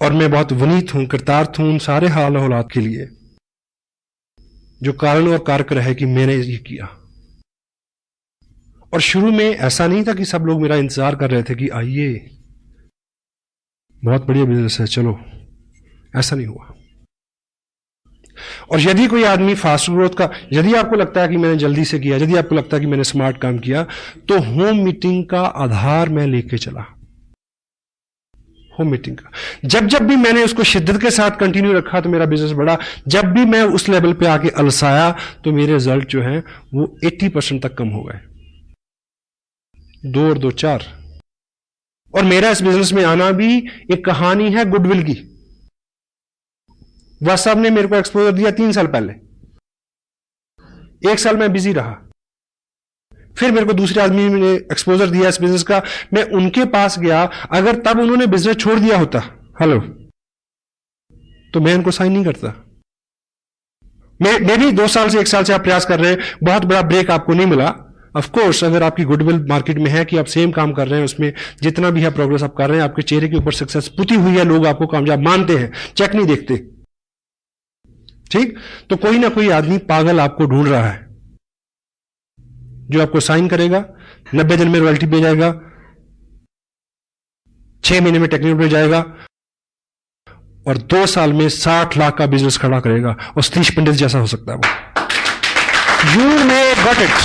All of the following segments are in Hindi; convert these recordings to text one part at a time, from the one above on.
और मैं बहुत विनीत हूं, कृतार्थ हूं उन सारे हाल हालात के लिए जो कारण और कारक रहे कि मैंने ये किया। और शुरू में ऐसा नहीं था कि सब लोग मेरा इंतजार कर रहे थे कि आइए बहुत बढ़िया बिजनेस है चलो, ऐसा नहीं हुआ। और यदि कोई आदमी फास्ट ग्रोथ का, यदि आपको लगता है कि मैंने जल्दी से किया, यदि आपको लगता है कि मैंने स्मार्ट काम किया, तो होम मीटिंग का आधार मैं लेके चला। होम मीटिंग का जब जब भी मैंने उसको शिद्दत के साथ कंटिन्यू रखा तो मेरा बिजनेस बढ़ा। जब भी मैं उस लेवल पे आके अलसाया तो मेरे रिजल्ट जो हैं वो 80% तक कम हो गए। 2 और 2 4। और मेरा इस बिजनेस में आना भी एक कहानी है गुडविल की। वह साहब ने मेरे को एक्सपोजर दिया 3 साल पहले। 1 साल मैं बिजी रहा, फिर मेरे को दूसरे आदमी ने एक्सपोजर दिया इस बिजनेस का, मैं उनके पास गया। अगर तब उन्होंने बिजनेस छोड़ दिया होता, हेलो, तो मैं उनको साइन नहीं करता। मैं भी 2 साल से 1 साल से आप प्रयास कर रहे हैं, बहुत बड़ा ब्रेक आपको नहीं मिला। ऑफ कोर्स अगर आपकी गुडविल मार्केट में है कि आप सेम काम कर रहे हैं, उसमें जितना भी है प्रोग्रेस आप कर रहे हैं, आपके चेहरे के ऊपर सक्सेस पुती हुई है, लोग आपको कामयाब मानते हैं, चेक नहीं देखते, ठीक। तो कोई ना कोई आदमी पागल आपको ढूंढ रहा है जो आपको साइन करेगा, 90 दिन में रॉयल्टी पे जाएगा, 6 महीने में टेक्निकल पे जाएगा और 2 साल में 60 लाख का बिजनेस खड़ा करेगा। और सतीश पंडित जैसा हो सकता है वो। You may got it.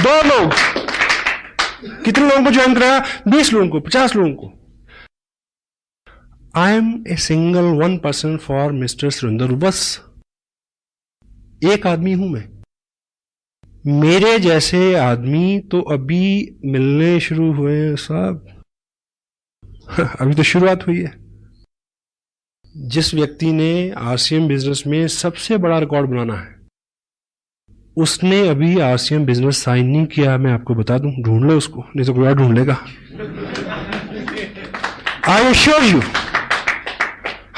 2 लोग, कितने लोगों को ज्वाइन कराया? 20 लोगों को, 50 लोगों को। I am a single 1 person for mister Surendra. बस एक आदमी हूं मैं। मेरे जैसे आदमी तो अभी मिलने शुरू हुए हैं साहब। अभी तो शुरुआत हुई है। जिस व्यक्ति ने आरसीएम बिजनेस में सबसे बड़ा रिकॉर्ड बनाना है, उसने अभी आरसीएम बिजनेस साइन नहीं किया। मैं आपको बता दूं, ढूंढ लो उसको, नहीं तो कोई और ढूंढ लेगा। I assure you.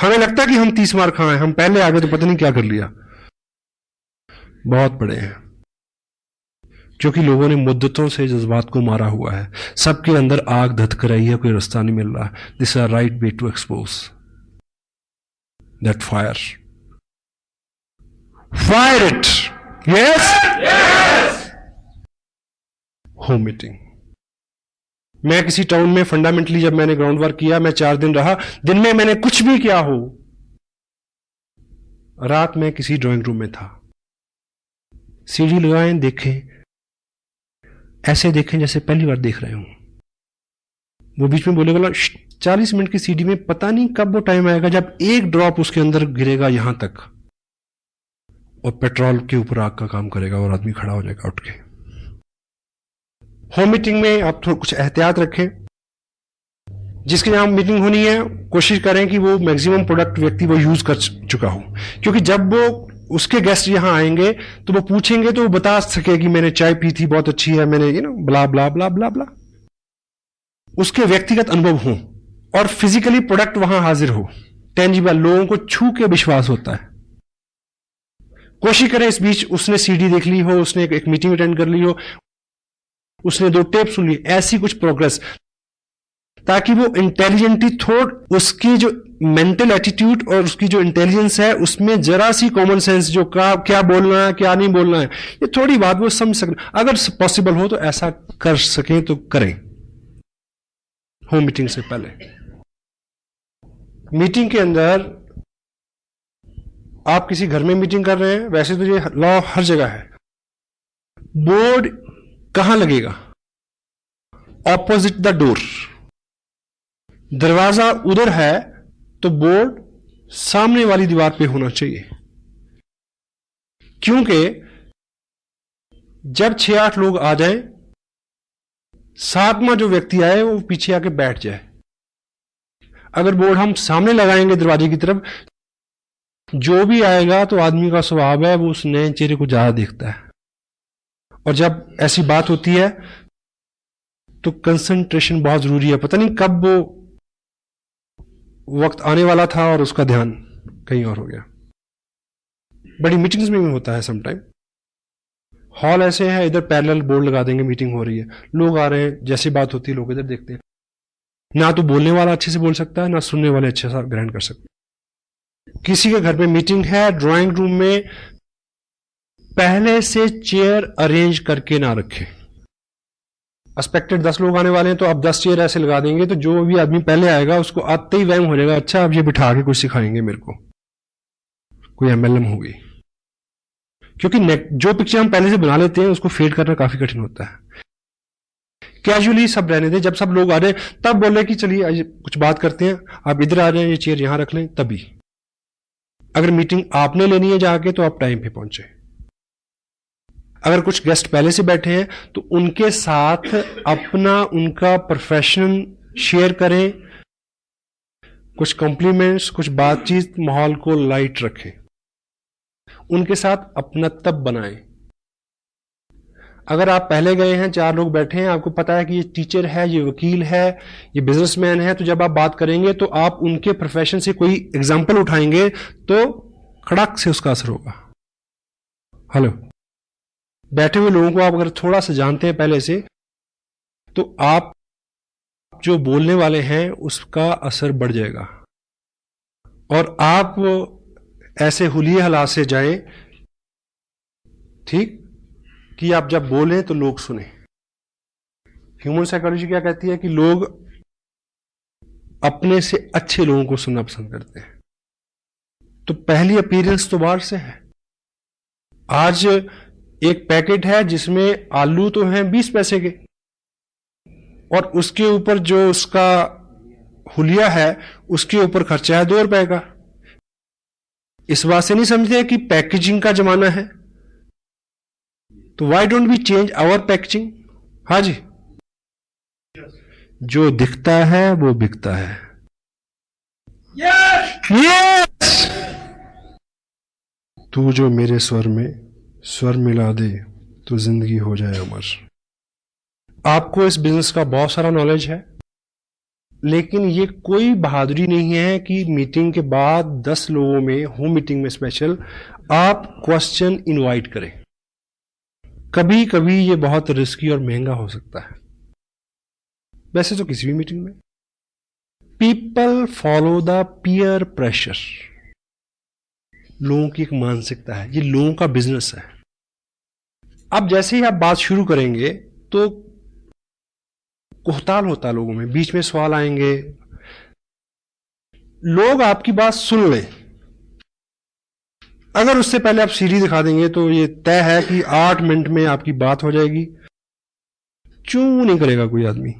हमें लगता है कि हम 30 मार खाए, हम पहले आगे तो पता नहीं क्या कर लिया। बहुत बड़े हैं, क्योंकि लोगों ने मुद्दतों से जज्बात को मारा हुआ है। सबके अंदर आग धधक रही है, कोई रास्ता नहीं मिल रहा। This is right way to expose that fire. Fire it. Yes. Home meeting. मैं किसी टाउन में फंडामेंटली जब मैंने ग्राउंड वर्क किया, मैं 4 दिन रहा। दिन में मैंने कुछ भी किया हो, रात में किसी ड्राइंग रूम में था। सीढ़ी लगाएं, देखें, ऐसे देखें जैसे पहली बार देख रहे हो। वो बीच में बोलेगा 40 मिनट की सीढ़ी में पता नहीं कब वो टाइम आएगा जब एक ड्रॉप उसके अंदर गिरेगा यहां तक, और पेट्रोल के ऊपर आग का काम करेगा और आदमी खड़ा हो जाएगा उठ के। होम मीटिंग में आप थोड़ा कुछ एहतियात रखें। जिसके यहां मीटिंग होनी है, कोशिश करें कि वो मैक्सिमम प्रोडक्ट व्यक्ति वो यूज कर चुका हो, क्योंकि जब वो उसके गेस्ट यहां आएंगे तो वो पूछेंगे तो वो बता सके कि मैंने चाय पी थी, बहुत अच्छी है, मैंने ब्ला ब्ला ब्ला ब्ला ब्ला। उसके व्यक्तिगत अनुभव हो और फिजिकली प्रोडक्ट वहां हाजिर हो, टेंजिबल, लोगों को छू के विश्वास होता है। कोशिश करें इस बीच उसने सीडी देख ली हो, उसने एक मीटिंग अटेंड कर ली हो, उसने 2 टेप सुन ली, ऐसी कुछ प्रोग्रेस, ताकि वो इंटेलिजेंटली थोड़ उसकी जो मेंटल एटीट्यूड और उसकी जो इंटेलिजेंस है उसमें जरा सी कॉमन सेंस, जो क्या बोलना है क्या नहीं बोलना है, ये थोड़ी बात वो समझ सकें। अगर पॉसिबल हो तो ऐसा कर सकें तो करें होम मीटिंग से पहले। मीटिंग के अंदर आप किसी घर में मीटिंग कर रहे हैं, वैसे तो ये लॉ हर जगह है। बोर्ड कहां लगेगा? Opposite the door. दरवाजा उधर है तो बोर्ड सामने वाली दीवार पे होना चाहिए, क्योंकि जब 6-8 लोग आ जाएं, 7वां जो व्यक्ति आए वो पीछे आके बैठ जाए। अगर बोर्ड हम सामने लगाएंगे दरवाजे की तरफ, जो भी आएगा तो आदमी का स्वभाव है वो उस नए चेहरे को ज्यादा देखता है, और जब ऐसी बात होती है तो कंसंट्रेशन बहुत जरूरी है। पता नहीं कब वो वक्त आने वाला था और उसका ध्यान कहीं और हो गया। बड़ी मीटिंग्स में भी होता है समटाइम। हॉल ऐसे है, इधर पैरेलल बोर्ड लगा देंगे, मीटिंग हो रही है, लोग आ रहे हैं, जैसी बात होती है लोग इधर देखते हैं। ना तो बोलने वाला अच्छे से बोल सकता है, ना सुनने वाले अच्छे से ग्रहण कर सकते हैं। किसी के घर में मीटिंग है, ड्राइंग रूम में पहले से चेयर अरेंज करके ना रखें। एक्सपेक्टेड 10 लोग आने वाले हैं तो आप 10 चेयर ऐसे लगा देंगे तो जो भी आदमी पहले आएगा उसको आते ही वहम हो जाएगा, अच्छा अब ये बिठा के कुछ सिखाएंगे मेरे को, कोई एमएलएम होगी। क्योंकि जो पिक्चर हम पहले से बना लेते हैं उसको फेड करना काफी कठिन होता है। कैजुअली सब रहने दें, जब सब लोग आ रहे हैं तब बोले कि चलिए कुछ बात करते हैं, आप इधर आ रहे हैं ये चेयर यहां रख लें, तभी। अगर मीटिंग आपने लेनी है जाके तो आप टाइम पे पहुंचे। अगर कुछ गेस्ट पहले से बैठे हैं तो उनके साथ अपना उनका प्रोफेशन शेयर करें, कुछ कॉम्प्लीमेंट्स, कुछ बातचीत, माहौल को लाइट रखें, उनके साथ अपनत्व बनाएं। अगर आप पहले गए हैं, 4 लोग बैठे हैं, आपको पता है कि ये टीचर है, ये वकील है, ये बिजनेसमैन है, तो जब आप बात करेंगे तो आप उनके प्रोफेशन से कोई एग्जाम्पल उठाएंगे तो खड़क से उसका असर होगा। हेलो, बैठे हुए लोगों को आप अगर थोड़ा सा जानते हैं पहले से तो आप जो बोलने वाले हैं उसका असर बढ़ जाएगा और आप ऐसे हुलिये हालात से जाएं, ठीक, कि आप जब बोलें तो लोग सुने। ह्यूमन साइकोलॉजी क्या कहती है कि लोग अपने से अच्छे लोगों को सुनना पसंद करते हैं। तो पहली अपीयरेंस तो बाहर से है। आज एक पैकेट है जिसमें आलू तो हैं 20 पैसे के और उसके ऊपर जो उसका हुलिया है उसके ऊपर खर्चा है 2 रुपए का। इस बात से नहीं समझते कि पैकेजिंग का जमाना है, तो why don't we change our packaging. हाँ जी, जो दिखता है वो बिकता है। यस, तू जो मेरे स्वर में स्वर मिला दे तो जिंदगी हो जाए अमर। आपको इस बिजनेस का बहुत सारा नॉलेज है, लेकिन ये कोई बहादुरी नहीं है कि मीटिंग के बाद 10 लोगों में, होम मीटिंग में स्पेशल, आप क्वेश्चन इनवाइट करें। कभी कभी ये बहुत रिस्की और महंगा हो सकता है, वैसे तो किसी भी मीटिंग में। People follow the peer pressure, लोगों की एक मानसिकता है, ये लोगों का बिजनेस है। अब जैसे ही आप बात शुरू करेंगे तो कोहताल होता है लोगों में, बीच में सवाल आएंगे, लोग आपकी बात सुन लें। अगर उससे पहले आप सीढ़ी दिखा देंगे तो ये तय है कि 8 मिनट में आपकी बात हो जाएगी। चूं नहीं करेगा कोई आदमी।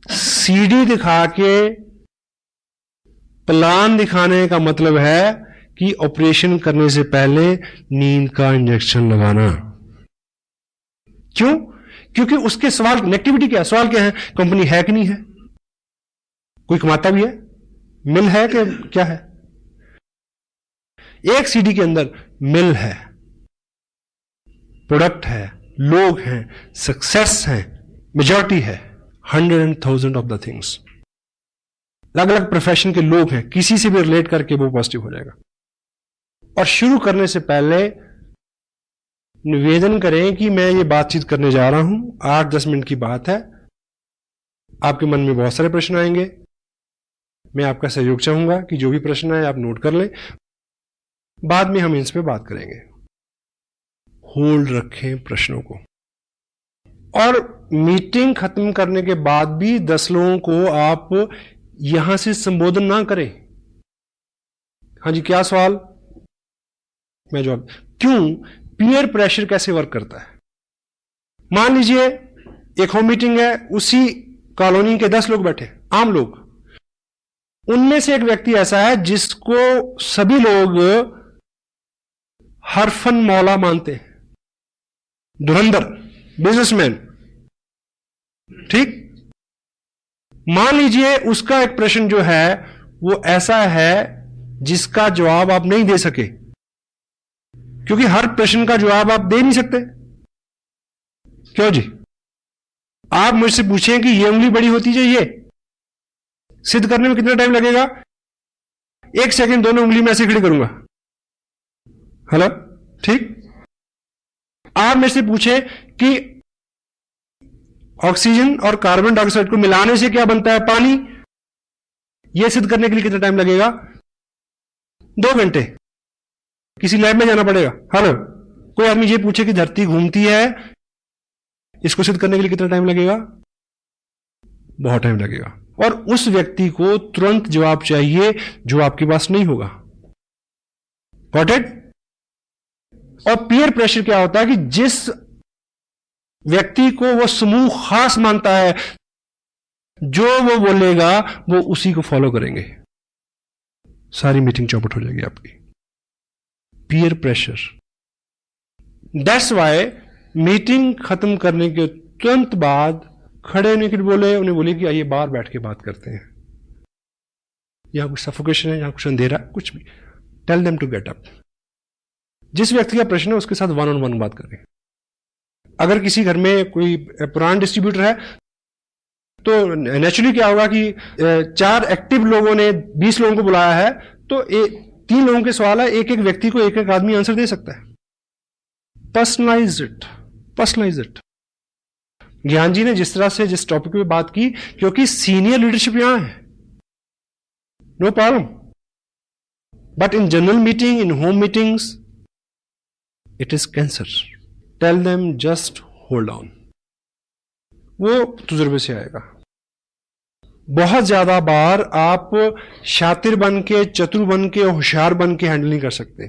सीढ़ी दिखा के प्लान दिखाने का मतलब है कि ऑपरेशन करने से पहले नींद का इंजेक्शन लगाना। क्यों? क्योंकि उसके सवाल नेगेटिविटी क्या है, सवाल क्या है, कंपनी है कि नहीं है, कोई कमाता भी है, मिल है कि क्या है। एक सीडी के अंदर मिल है, प्रोडक्ट है, लोग हैं, सक्सेस है, मेजॉरिटी है, 100,000 ऑफ द थिंग्स। अलग अलग प्रोफेशन के लोग हैं, किसी से भी रिलेट करके वो पॉजिटिव हो जाएगा। और शुरू करने से पहले निवेदन करें कि मैं ये बातचीत करने जा रहा हूं, 8-10 मिनट की बात है, आपके मन में बहुत सारे प्रश्न आएंगे, मैं आपका सहयोग चाहूंगा कि जो भी प्रश्न आए आप नोट कर लें, बाद में हम इस पे बात करेंगे। होल्ड रखें प्रश्नों को, और मीटिंग खत्म करने के बाद भी 10 लोगों को आप यहां से संबोधन ना करें। हाँ जी, क्या सवाल, मैं जवाब। क्यों? पीयर प्रेशर कैसे वर्क करता है। मान लीजिए एक होम मीटिंग है, उसी कॉलोनी के 10 लोग बैठे, आम लोग, उनमें से एक व्यक्ति ऐसा है जिसको सभी लोग हरफन मौला मानते हैं, धुरंधर बिजनेसमैन, ठीक। मान लीजिए उसका एक प्रश्न जो है वो ऐसा है जिसका जवाब आप नहीं दे सके, क्योंकि हर प्रश्न का जवाब आप दे नहीं सकते। क्यों जी? आप मुझसे पूछें कि ये उंगली बड़ी होती है, ये सिद्ध करने में कितना टाइम लगेगा? 1 सेकंड, दोनों उंगली में ऐसे खड़ी करूंगा। हेलो, ठीक। आप मेरे से पूछे कि ऑक्सीजन और कार्बन डाइऑक्साइड को मिलाने से क्या बनता है? पानी। यह सिद्ध करने के लिए कितना टाइम लगेगा? 2 घंटे। किसी लैब में जाना पड़ेगा? हेलो, कोई आदमी ये पूछे कि धरती घूमती है, इसको सिद्ध करने के लिए कितना टाइम लगेगा? बहुत टाइम लगेगा। और उस व्यक्ति को तुरंत जवाब चाहिए जो आपके पास नहीं होगा। Got it? और पीयर प्रेशर क्या होता है कि जिस व्यक्ति को वो समूह खास मानता है, जो वो बोलेगा वो उसी को फॉलो करेंगे। सारी मीटिंग चौपट हो जाएगी आपकी। Peer pressure. That's why meeting खत्म करने के तुरंत बाद खड़े होने के लिए बोले, उन्हें बोले कि आइए बाहर बैठ के बात करते हैं। यहां कुछ सफोकेशन है, यहां कुछ अंधेरा, कुछ भी। Tell them to get up. जिस व्यक्ति का प्रश्न है उसके साथ 1-on-1 बात करें। अगर किसी घर में कोई पुराना डिस्ट्रीब्यूटर है तो नेचुरली क्या होगा कि 4 एक्टिव लोगों ने 20 लोगों को बुलाया है, तो 3 लोगों के सवाल है, एक एक व्यक्ति को एक एक आदमी आंसर दे सकता है। Personalize it, personalize it. Gyan ji ने जिस तरह से जिस टॉपिक पे बात की, क्योंकि सीनियर लीडरशिप यहां है, no problem. But in general meeting, in home meetings, it is cancer. Tell them just hold on. वो तजुर्बे से आएगा। बहुत ज्यादा बार आप शातिर बन के, चतुर बन के, होशियार बन के हैंडल नहीं कर सकते।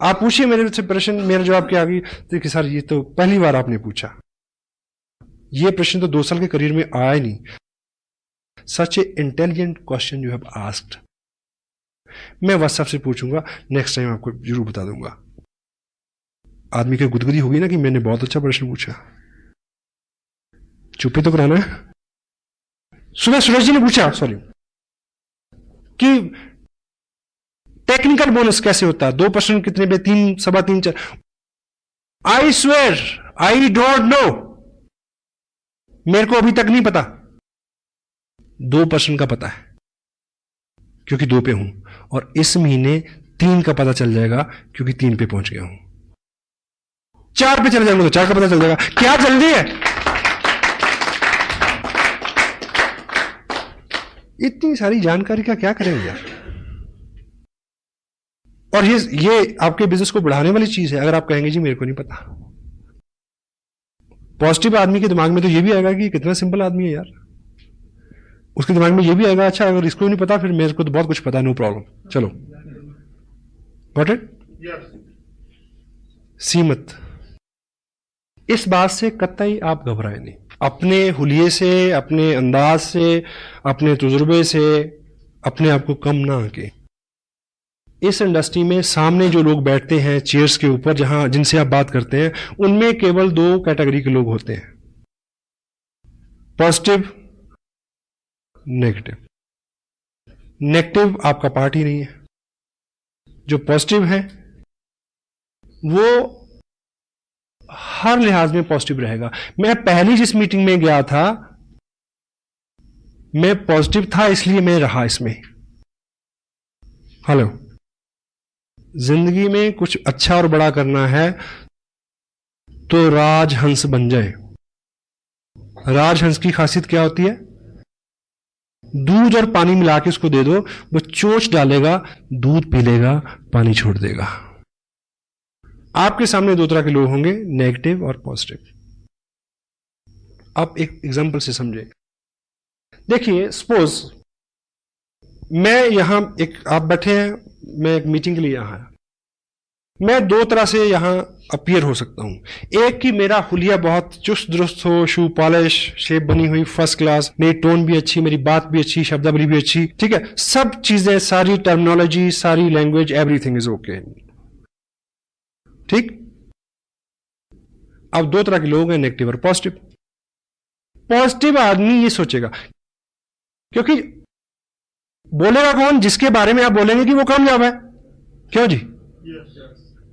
आप पूछिए मेरे से प्रश्न, मेरा जवाब क्या आ गई? देखिए सर, ये तो पहली बार आपने पूछा, ये प्रश्न तो 2 साल के करियर में आया ही नहीं। Such a intelligent question you have asked. मैं व्हाट्सएप से पूछूंगा, नेक्स्ट टाइम आपको जरूर बता दूंगा। आदमी की गुदगुदी होगी ना कि मैंने बहुत अच्छा प्रश्न पूछा। चुप्पी तो कराना है। सुबह सूरज जी ने पूछा, सॉरी, कि टेक्निकल बोनस कैसे होता है? 2 प्रश्न कितने पे? 3, सवा 3, 4। I swear I don't know, मेरे को अभी तक नहीं पता। 2 प्रश्न का पता है क्योंकि 2 पे हूं, और इस महीने 3 का पता चल जाएगा क्योंकि 3 पे पहुंच गया हूं। 4 पे चले जाएंगे तो 4 का पता चल जाएगा। क्या जल्दी है? इतनी सारी जानकारी का क्या करेंगे यार? और ये आपके बिजनेस को बढ़ाने वाली चीज है। अगर आप कहेंगे जी मेरे को नहीं पता, पॉजिटिव आदमी के दिमाग में तो ये भी आएगा कि कितना सिंपल आदमी है यार। उसके दिमाग में ये भी आएगा, अच्छा अगर इसको नहीं पता फिर मेरे को तो बहुत कुछ पता है, नो प्रॉब्लम, चलो। Got it? सीमत। इस बात से कतई आप घबराए नहीं। अपने हुलिये से, अपने अंदाज से, अपने तजुर्बे से अपने आप को कम ना आके। इस इंडस्ट्री में सामने जो लोग बैठते हैं चेयर्स के ऊपर, जहां जिनसे आप बात करते हैं, उनमें केवल 2 कैटेगरी के लोग होते हैं, पॉजिटिव, नेगेटिव। नेगेटिव आपका पार्ट ही नहीं है। जो पॉजिटिव है वो हर लिहाज में पॉजिटिव रहेगा। मैं पहली जिस मीटिंग में गया था, मैं पॉजिटिव था, इसलिए मैं रहा इसमें। हेलो, जिंदगी में कुछ अच्छा और बड़ा करना है तो राजहंस बन जाए। राजहंस की खासियत क्या होती है? दूध और पानी मिला के उसको दे दो, वो चोंच डालेगा, दूध पी लेगा, पानी छोड़ देगा। आपके सामने 2 तरह के लोग होंगे, नेगेटिव और पॉजिटिव। आप एक एग्जांपल से समझे। देखिए, सपोज मैं यहां आप बैठे हैं, मैं एक मीटिंग के लिए यहां आया। मैं 2 तरह से यहां अपीयर हो सकता हूं। एक कि मेरा हुलिया बहुत चुस्त दुरुस्त हो, शू पॉलिश, शेप बनी हुई फर्स्ट क्लास, मेरी टोन भी अच्छी, मेरी बात भी अच्छी, शब्दावली भी अच्छी, ठीक है, सब चीजें, सारी टर्मिनोलॉजी, सारी लैंग्वेज, एवरीथिंग इज ओके, ठीक। अब 2 तरह के लोग हैं, नेगेटिव और पॉजिटिव। पॉजिटिव आदमी ये सोचेगा, क्योंकि बोलेगा कौन? जिसके बारे में आप बोलेंगे कि वो कामयाब है। क्यों जी?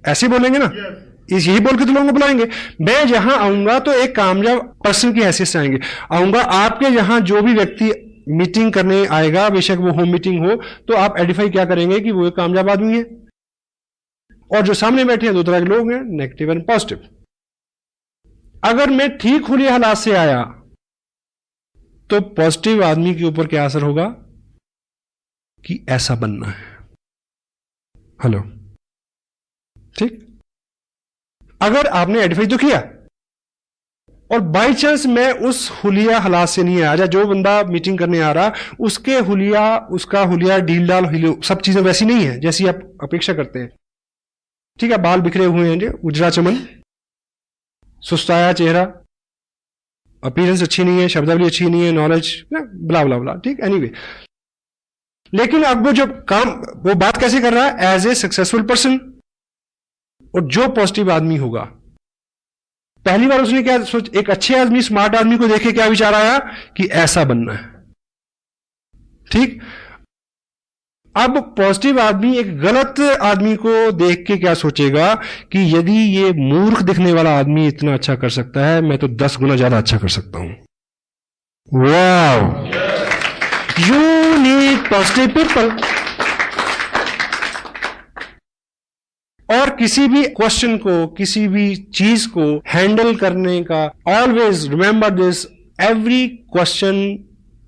ऐसे बोलेंगे ना, यही बोल के तो लोगों को बुलाएंगे। मैं जहां आऊंगा तो एक कामयाब पर्सन की हैसियत से आएंगे। आऊंगा आपके यहां जो भी व्यक्ति मीटिंग करने आएगा, बेशक वो होम मीटिंग हो, तो आप आइडेंटिफाई क्या करेंगे कि वो एक कामयाब आदमी है। और जो सामने बैठे हैं 2 तरह के लोग हैं, नेगेटिव एंड पॉजिटिव। अगर मैं ठीक खुले हालात से आया तो पॉजिटिव आदमी के ऊपर क्या असर होगा कि ऐसा बनना है। हेलो, ठीक। अगर आपने आइडेंटिफाई तो किया और बाई चांस मैं उस हुलिया हालात से नहीं आया, जो बंदा मीटिंग करने आ रहा उसके हुलिया, उसका हुलिया डील डाल सब चीजें वैसी नहीं है जैसी आप अपेक्षा करते हैं, ठीक है। बाल बिखरे हुए हैं, उजरा चमन, सुस्ताया चेहरा, अपीयरेंस अच्छी नहीं है, शब्दावली अच्छी नहीं है, नॉलेज ब्ला ब्ला ब्ला, ठीक। एनीवे, लेकिन अब वो जो काम, वो बात कैसे कर रहा है एज ए सक्सेसफुल पर्सन। और जो पॉजिटिव आदमी होगा, पहली बार उसने क्या सोच, एक अच्छे आदमी, स्मार्ट आदमी को देखे क्या विचार आया कि ऐसा बनना है, ठीक। अब पॉजिटिव आदमी एक गलत आदमी को देख के क्या सोचेगा कि यदि ये मूर्ख दिखने वाला आदमी इतना अच्छा कर सकता है, मैं तो 10 गुना ज्यादा अच्छा कर सकता हूं। Wow, you need positive people. और किसी भी क्वेश्चन को, किसी भी चीज को हैंडल करने का, always remember this, every question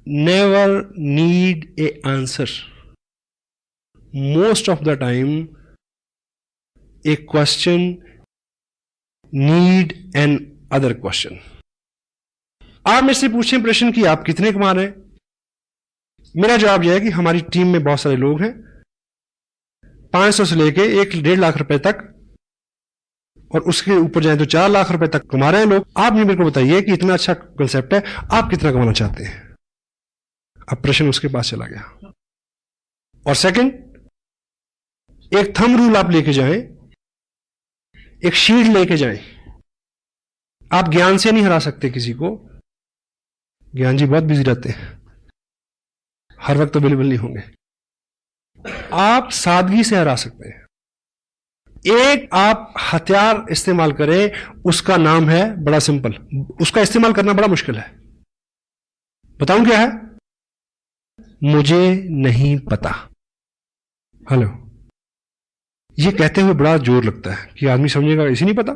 never need A answer. Most of the time A question need an other question. आप मेरे से पूछें प्रश्न कि आप कितने कमा रहे हैं, मेरा जवाब यह है कि हमारी टीम में बहुत सारे लोग हैं, 500 से लेके 1-1.5 लाख रुपए तक, और उसके ऊपर जाए तो 4 लाख रुपए तक कमा रहे हैं लोग। आप मेरे को बताइए कि इतना अच्छा कंसेप्ट है, आप कितना कमाना चाहते हैं। अब प्रश्न उसके पास चला गया। और सेकंड, एक थंब रूल आप लेके जाएं, एक शीट लेके जाएं। आप ज्ञान से नहीं हरा सकते किसी को, ज्ञान जी बहुत बिजी रहते हैं, हर वक्त अवेलेबल नहीं होंगे। आप सादगी से हरा सकते हैं। एक आप हथियार इस्तेमाल करें, उसका नाम है, बड़ा सिंपल, उसका इस्तेमाल करना बड़ा मुश्किल है। बताऊं क्या है? मुझे नहीं पता। हेलो, ये कहते हुए बड़ा जोर लगता है कि आदमी समझेगा इसे नहीं पता।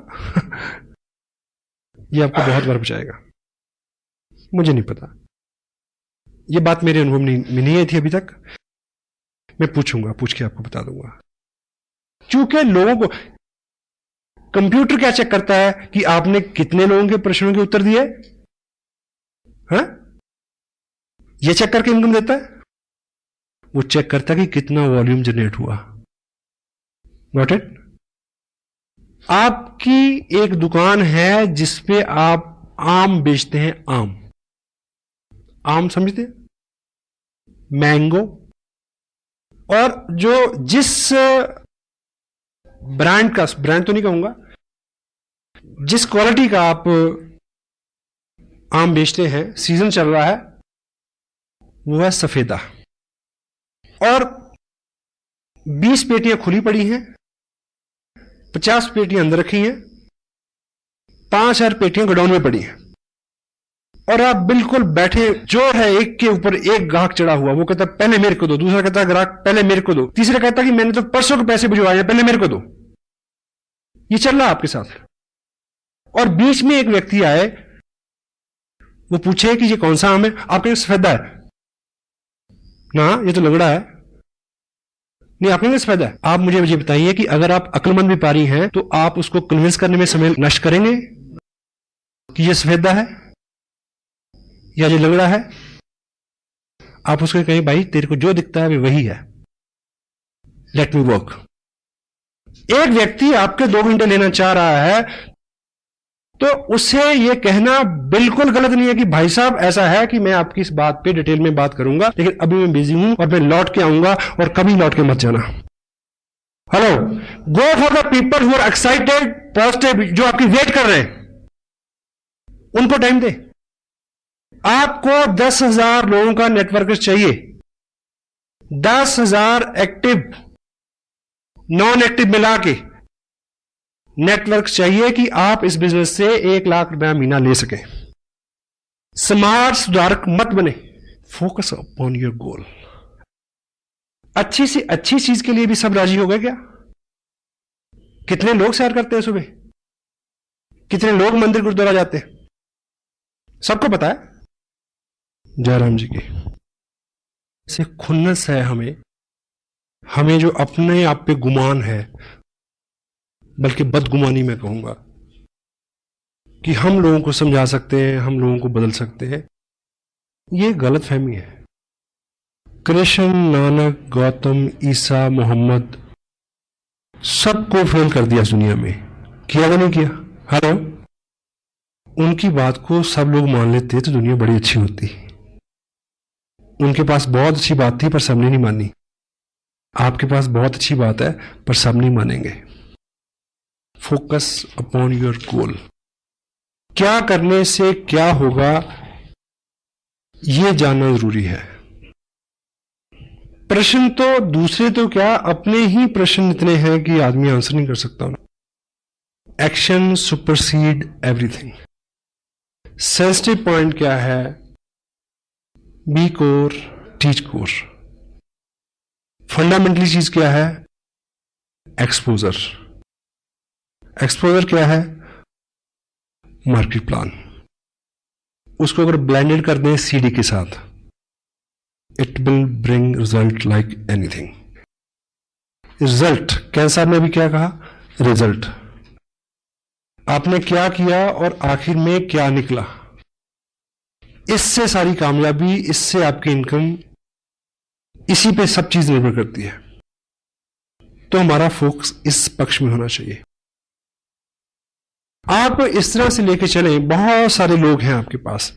ये आपको बहुत बार बचाएगा। मुझे नहीं पता, ये बात मेरे अनुभव में नहीं आई थी अभी तक। मैं पूछूंगा, पूछ के आपको बता दूंगा। क्योंकि लोगों को कंप्यूटर क्या चेक करता है कि आपने कितने लोगों के प्रश्नों के उत्तर दिए, हैं? ये चेक करके इनकम देता है। वो चेक करता है कि कितना वॉल्यूम जनरेट हुआ। Got it? आपकी एक दुकान है जिसपे आप आम बेचते हैं। आम समझते हैं? मैंगो। और जो जिस ब्रांड का, ब्रांड तो नहीं कहूंगा, जिस क्वालिटी का आप आम बेचते हैं, सीजन चल रहा है, वो है सफेदा। और 20 पेटियां खुली पड़ी हैं, 50 पेटियां अंदर रखी हैं, 5000 पेटियां गोडाउन में पड़ी हैं। और आप बिल्कुल बैठे, जो है एक के ऊपर एक ग्राहक चढ़ा हुआ, वो कहता पहले मेरे को दो, दूसरा कहता ग्राहक पहले मेरे को दो, तीसरा कहता कि मैंने तो परसों के पैसे भिजवाए हैं, पहले मेरे को दो। ये चल रहा है आपके साथ। और बीच में एक व्यक्ति आए, वो पूछे कि ये कौन सा आम है, आप कहेंगे सफेदा है ना, ये तो लगड़ा है। नहीं, आप कहेंगे सफेदा है। आप मुझे बताइए कि अगर आप अक्लमंद व्यापारी हैं तो आप उसको कन्विंस करने में समय नष्ट करेंगे कि ये सफेदा है या ये लगड़ा है? आप उसको कहें भाई तेरे को जो दिखता है वही है, लेट मी वर्क। एक व्यक्ति आपके 2 घंटे लेना चाह रहा है तो उससे यह कहना बिल्कुल गलत नहीं है कि भाई साहब ऐसा है कि मैं आपकी इस बात पे डिटेल में बात करूंगा, लेकिन अभी मैं बिजी हूं और मैं लौट के आऊंगा, और कभी लौट के मत जाना। Hello, go for the people who are excited, positive, जो आपकी वेट कर रहे हैं, उनको टाइम दे। आपको 10,000 लोगों का नेटवर्क चाहिए, 10,000 एक्टिव नॉन एक्टिव मिला के नेटवर्क चाहिए कि आप इस बिजनेस से 1 लाख रुपया महीना ले सकें। स्मार्ट सुधारक मत बने, फोकस अपॉन योर गोल। अच्छी सी अच्छी चीज के लिए भी सब राजी हो गए क्या? कितने लोग सैर करते हैं सुबह? कितने लोग मंदिर गुरुद्वारा जाते हैं? सबको पता है। जयराम जी की से खुन्नस है हमें जो अपने आप पे गुमान है, बल्कि बदगुमानी मैं कहूंगा, कि हम लोगों को समझा सकते हैं, हम लोगों को बदल सकते हैं, ये गलत फहमी है। कृष्ण, नानक, गौतम, ईसा, मोहम्मद सबको फेल कर दिया दुनिया में, किया या नहीं किया? हेलो, उनकी बात को सब लोग मान लेते तो दुनिया बड़ी अच्छी होती। उनके पास बहुत अच्छी बात थी पर सबने नहीं मानी। आपके पास बहुत अच्छी बात है पर सब नहीं मानेंगे। Focus upon your goal. क्या करने से क्या होगा यह जानना जरूरी है। प्रश्न तो दूसरे तो क्या, अपने ही प्रश्न इतने हैं कि आदमी आंसर नहीं कर सकता। Action supersede everything. Sensitive point क्या है? Be core, teach core. Fundamentally चीज क्या है? एक्सपोजर। एक्सपोजर क्या है? Market plan. उसको अगर ब्लेंडेड कर दें सीडी के साथ, it will bring result like anything. Result, cancer में भी क्या कहा? रिजल्ट। आपने क्या किया और आखिर में क्या निकला, इससे सारी कामयाबी, इससे आपकी इनकम, इसी पे सब चीज निर्भर करती है। तो हमारा फोकस इस पक्ष में होना चाहिए। आप इस तरह से लेके चलें, बहुत सारे लोग हैं आपके पास।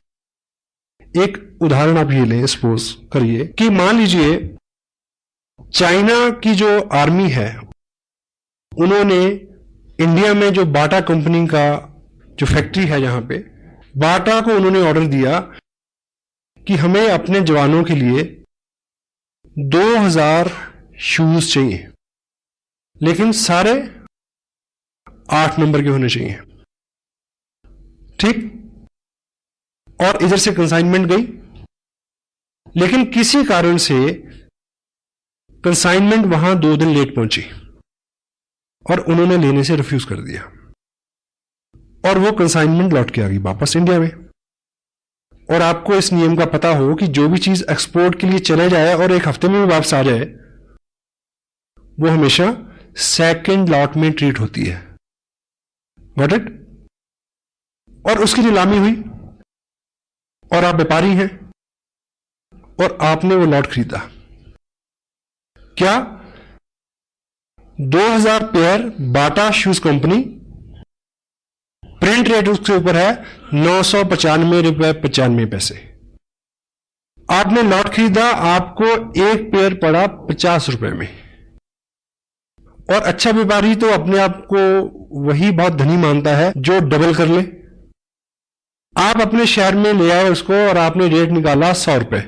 एक उदाहरण आप ये लें, सपोज करिए कि मान लीजिए चाइना की जो आर्मी है, उन्होंने इंडिया में जो बाटा कंपनी का जो फैक्ट्री है, यहां पे बाटा को उन्होंने ऑर्डर दिया कि हमें अपने जवानों के लिए 2000 शूज चाहिए, लेकिन सारे 8 नंबर के होने चाहिए। ठीक? और इधर से कंसाइनमेंट गई, लेकिन किसी कारण से कंसाइनमेंट वहां 2 दिन लेट पहुंची और उन्होंने लेने से रिफ्यूज कर दिया, और वो कंसाइनमेंट लौट के आ गई वापस इंडिया में। और आपको इस नियम का पता हो कि जो भी चीज एक्सपोर्ट के लिए चले जाए और 1 हफ्ते में भी वापस आ जाए, वो हमेशा सेकंड लॉट में ट्रीट होती है। Got it? और उसकी नीलामी हुई और आप व्यापारी हैं और आपने वो लॉट खरीदा। क्या? 2000 पेयर बाटा शूज कंपनी, प्रिंट रेट उसके ऊपर है 995 रुपए 95 पैसे। आपने लॉट खरीदा, आपको एक पेयर पड़ा 50 रुपए में। और अच्छा व्यापारी तो अपने आप को वही बहुत धनी मानता है जो डबल कर ले। आप अपने शहर में ले आए उसको और आपने रेट निकाला 100 रुपए,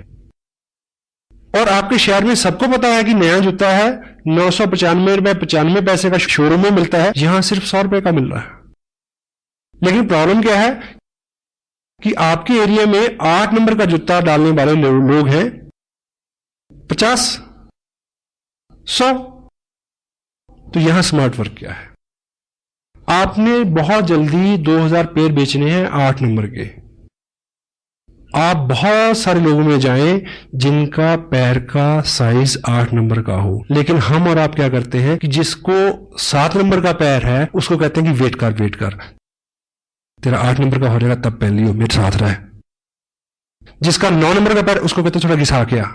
और आपके शहर में सबको पता है कि नया जूता है 995 रुपए 95 पैसे का शोरूम में मिलता है, यहां सिर्फ 100 रुपए का मिल रहा है। लेकिन प्रॉब्लम क्या है कि आपके एरिया में 8 नंबर का जूता डालने वाले लोग हैं 50, 100। तो यहां स्मार्ट वर्क क्या है? आपने बहुत जल्दी 2000 पेयर बेचने हैं 8 नंबर के। आप बहुत सारे लोगों में जाएं जिनका पैर का साइज 8 नंबर का हो, लेकिन हम और आप क्या करते हैं कि जिसको 7 नंबर का पैर है उसको कहते हैं कि वेट कर, तेरा 8 नंबर का हो जाएगा तब पहन लियो, मेरे साथ रहे। जिसका 9 नंबर का पैर, उसको कहते हैं थोड़ा घिसा के आ,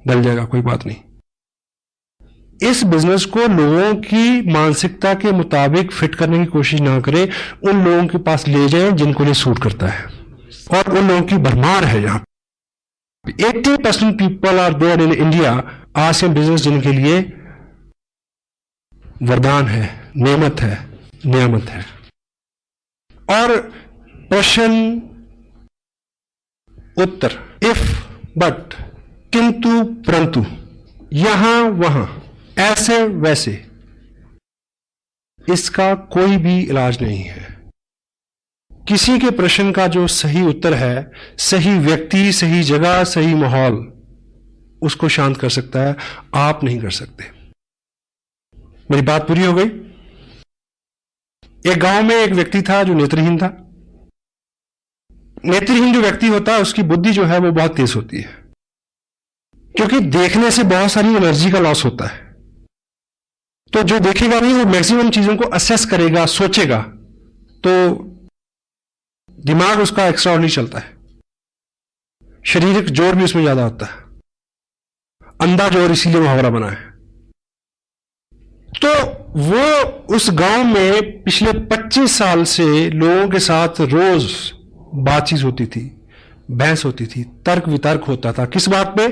डल जाएगा, कोई बात नहीं। इस बिजनेस को लोगों की मानसिकता के मुताबिक फिट करने की कोशिश ना करें, उन लोगों के पास ले जाएं जिनको ये सूट करता है, और उन लोगों की भरमार है। यहां 80% people are there in India आज के बिजनेस जिनके लिए वरदान है, नेमत है, नियामत है। और प्रश्न उत्तर, इफ, बट, किंतु, परंतु, यहां वहां, ऐसे वैसे, इसका कोई भी इलाज नहीं है। किसी के प्रश्न का जो सही उत्तर है, सही व्यक्ति, सही जगह, सही माहौल उसको शांत कर सकता है, आप नहीं कर सकते। मेरी बात पूरी हो गई? एक गांव में एक व्यक्ति था जो नेत्रहीन था। नेत्रहीन जो व्यक्ति होता है उसकी बुद्धि जो है वो बहुत तेज होती है, क्योंकि देखने से बहुत सारी एनर्जी का लॉस होता है। तो जो देखेगा नहीं वो मैक्सिमम चीजों को असेस करेगा, सोचेगा, तो दिमाग उसका एक्स्ट्रा नहीं चलता है, शारीरिक जोर भी उसमें ज्यादा होता है, अंधा जोर, इसीलिए मुहावरा बना है। तो वो उस गांव में पिछले 25 साल से लोगों के साथ रोज बातचीत होती थी, बहस होती थी, तर्क वितर्क होता था। किस बात पे?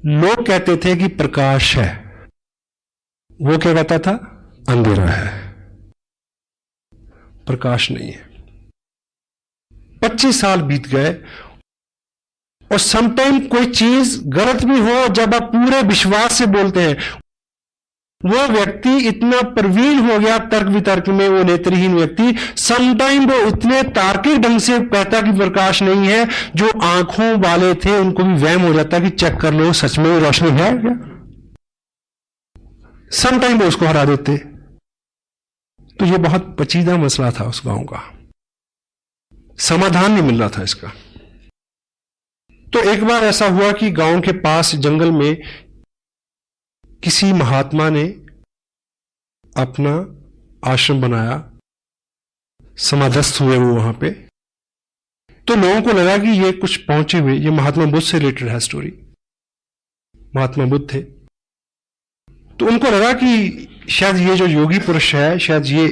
लोग कहते थे कि प्रकाश है, वो क्या कहता था? अंधेरा है, प्रकाश नहीं है। 25 साल बीत गए और समटाइम कोई चीज गलत भी हो, जब आप पूरे विश्वास से बोलते हैं, वो व्यक्ति इतना प्रवीण हो गया तर्क वितर्क में, वो नेत्रहीन व्यक्ति, समटाइम वो इतने तार्किक ढंग से कहता कि प्रकाश नहीं है, जो आंखों वाले थे उनको भी वहम हो जाता कि चेक कर लो सच में रोशनी है क्या। समटाइम वो उसको हरा देते। तो ये बहुत पेचीदा मसला था उस गांव का, समाधान नहीं मिल रहा था इसका। तो एक बार ऐसा हुआ कि गांव के पास जंगल में किसी महात्मा ने अपना आश्रम बनाया, समाधस्थ हुए वो वहां पे। तो लोगों को लगा कि ये कुछ पहुंचे हुए, ये महात्मा बुद्ध से रिलेटेड है स्टोरी, महात्मा बुद्ध थे। तो उनको लगा कि शायद ये जो योगी पुरुष है, शायद ये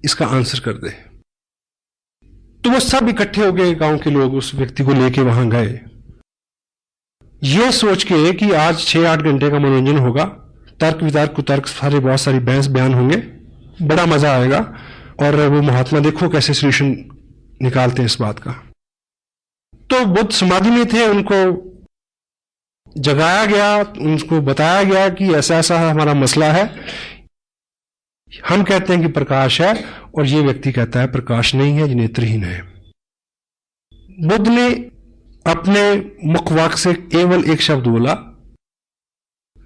इसका आंसर कर दे। तो वो सब इकट्ठे हो गए, गांव के लोग उस व्यक्ति को लेके वहां गए, ये सोच के कि आज 6-8 घंटे का मनोरंजन होगा, तर्क वितर्क कुतर्क सारे, बहुत सारी बहस बयान होंगे, बड़ा मजा आएगा, और वो महात्मा देखो कैसे सोल्यूशन निकालते हैं इस बात का। तो बुद्ध समाधि में थे, उनको जगाया गया, उनको बताया गया कि ऐसा ऐसा हमारा मसला है, हम कहते हैं कि प्रकाश है और ये व्यक्ति कहता है प्रकाश नहीं है, ये नेत्रहीन है। बुद्ध ने अपने मुखवाक से केवल एक शब्द बोला,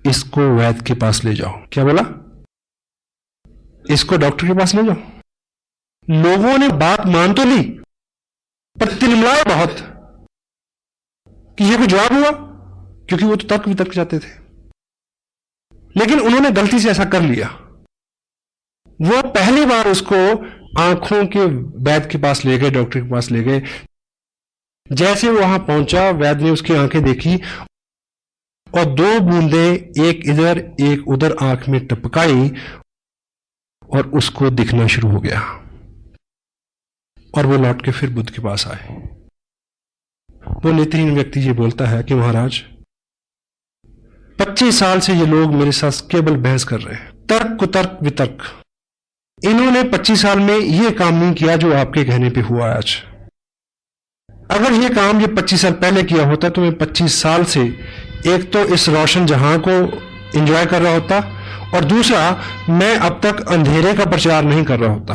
इसको वैद्य के पास ले जाओ। क्या बोला? इसको डॉक्टर के पास ले जाओ। लोगों ने बात मान तो ली, पर तिलमिलाए बहुत कि ये कोई जवाब हुआ, क्योंकि वो तो तर्क वितर्क जाते थे। लेकिन उन्होंने गलती से ऐसा कर लिया। वो पहली बार उसको आंखों के वैद्य के पास ले गए, डॉक्टर के पास ले गए। जैसे वो वहां पहुंचा, वैद्य ने उसकी आंखें देखी और 2 बूंदें एक इधर एक उधर आंख में टपकाई और उसको दिखना शुरू हो गया। और वो लौट के फिर बुद्ध के पास आए। वो नेत्रहीन व्यक्ति ये बोलता है कि महाराज, 25 साल से ये लोग मेरे साथ केवल बहस कर रहे हैं, तर्क कुतर्क वितर्क। इन्होंने 25 साल में ये काम नहीं किया जो आपके कहने पे हुआ आज। अगर ये काम ये 25 साल पहले किया होता तो मैं 25 साल से एक तो इस रोशन जहां को एंजॉय कर रहा होता, और दूसरा मैं अब तक अंधेरे का प्रचार नहीं कर रहा होता।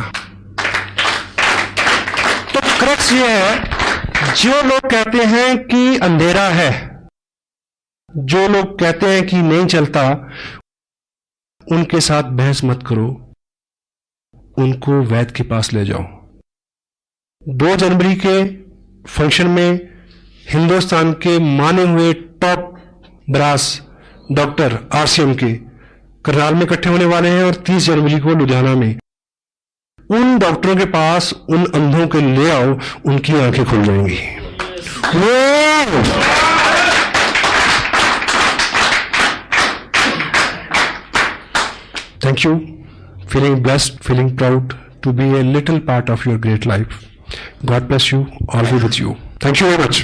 तो क्रक्स ये है, जो लोग कहते हैं कि अंधेरा है, जो लोग कहते हैं कि नहीं चलता, उनके साथ बहस मत करो, उनको वैद्य के पास ले जाओ। 2 जनवरी के फंक्शन में हिंदुस्तान के माने हुए टॉप ब्रास डॉक्टर RCM के करनाल में इकट्ठे होने वाले हैं, और 30 जनवरी को लुधियाना में। उन डॉक्टरों के पास उन अंधों के ले आओ, उनकी आंखें खुल जाएंगी। Thank you. Feeling blessed, feeling proud to be a little part of your great life. God bless you, all be with you. Thank you very much.